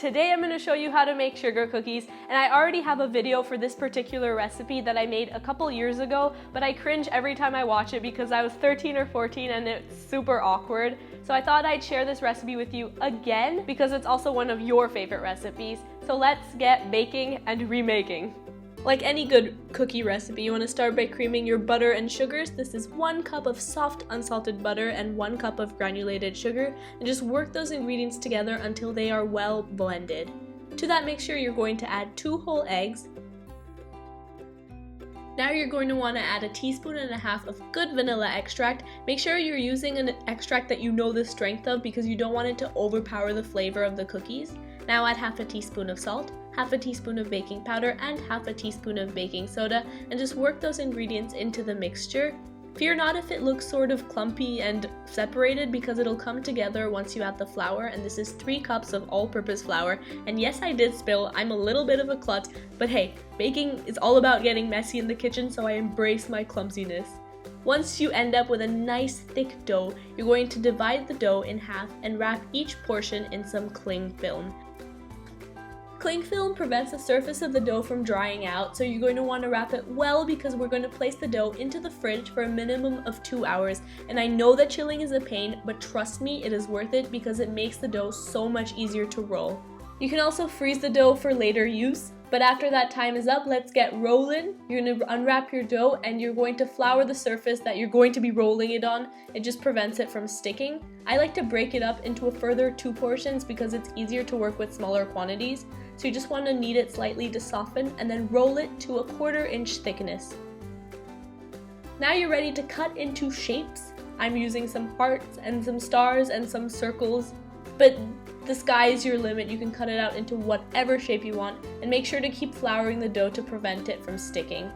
today I'm going to show you how to make sugar cookies, and I already have a video for this particular recipe that I made a couple years ago, but I cringe every time I watch it because I was 13 or 14 and it's super awkward. So I thought I'd share this recipe with you again because it's also one of your favorite recipes. So let's get baking and remaking. Like any good cookie recipe, you want to start by creaming your butter and sugars. This is 1 cup of soft unsalted butter and 1 cup of granulated sugar, and just work those ingredients together until they are well blended. To that mixture, you're going to add 2 whole eggs. Now you're going to want to add 1.5 teaspoons of good vanilla extract. Make sure you're using an extract that you know the strength of because you don't want it to overpower the flavor of the cookies. Now add 1/2 teaspoon of salt, 1/2 teaspoon of baking powder, and 1/2 teaspoon of baking soda, and just work those ingredients into the mixture. Fear not if it looks sort of clumpy and separated because it'll come together once you add the flour, and this is 3 cups of all-purpose flour. And yes, I did spill, I'm a little bit of a klutz, but hey, baking is all about getting messy in the kitchen, so I embrace my clumsiness. Once you end up with a nice thick dough, you're going to divide the dough in half and wrap each portion in some cling film. Cling film prevents the surface of the dough from drying out, so you're going to want to wrap it well because we're going to place the dough into the fridge for a minimum of 2 hours. And I know that chilling is a pain, but trust me, it is worth it because it makes the dough so much easier to roll. You can also freeze the dough for later use, but after that time is up, let's get rolling. You're going to unwrap your dough and you're going to flour the surface that you're going to be rolling it on. It just prevents it from sticking. I like to break it up into a further 2 portions because it's easier to work with smaller quantities. So you just want to knead it slightly to soften and then roll it to a 1/4 inch thickness. Now you're ready to cut into shapes. I'm using some hearts and some stars and some circles, but the sky is your limit. You can cut it out into whatever shape you want, and make sure to keep flouring the dough to prevent it from sticking.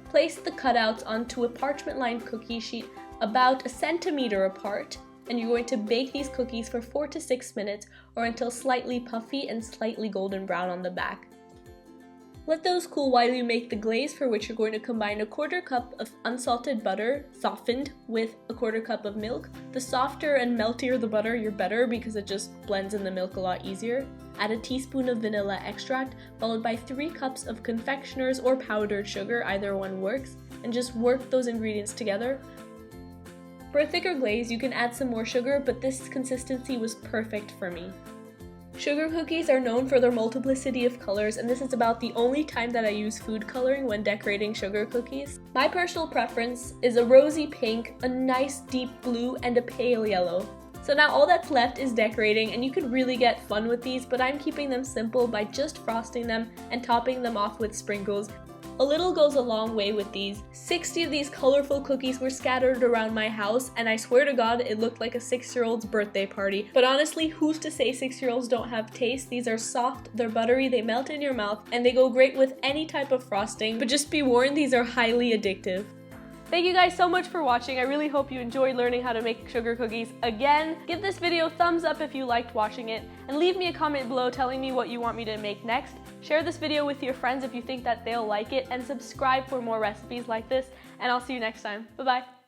Place the cutouts onto a parchment-lined cookie sheet about 1 centimeter apart, and you're going to bake these cookies for 4 to 6 minutes or until slightly puffy and slightly golden brown on the back. Let those cool while you make the glaze, for which you're going to combine 1/4 cup of unsalted butter, softened, with 1/4 cup of milk. The softer and meltier the butter, you're better because it just blends in the milk a lot easier. Add 1 teaspoon of vanilla extract, followed by 3 cups of confectioner's or powdered sugar, either one works, and just work those ingredients together. For a thicker glaze, you can add some more sugar, but this consistency was perfect for me. Sugar cookies are known for their multiplicity of colors, and this is about the only time that I use food coloring when decorating sugar cookies. My personal preference is a rosy pink, a nice deep blue, and a pale yellow. So now all that's left is decorating, and you could really get fun with these, but I'm keeping them simple by just frosting them and topping them off with sprinkles. A little goes a long way with these. 60 of these colorful cookies were scattered around my house, and I swear to God it looked like a 6-year-old's birthday party. But honestly, who's to say 6-year-olds don't have taste? These are soft, they're buttery, they melt in your mouth, and they go great with any type of frosting. But just be warned, these are highly addictive. Thank you guys so much for watching. I really hope you enjoyed learning how to make sugar cookies again. Give this video a thumbs up if you liked watching it, and leave me a comment below telling me what you want me to make next. Share this video with your friends if you think that they'll like it, and subscribe for more recipes like this, and I'll see you next time. Bye-bye.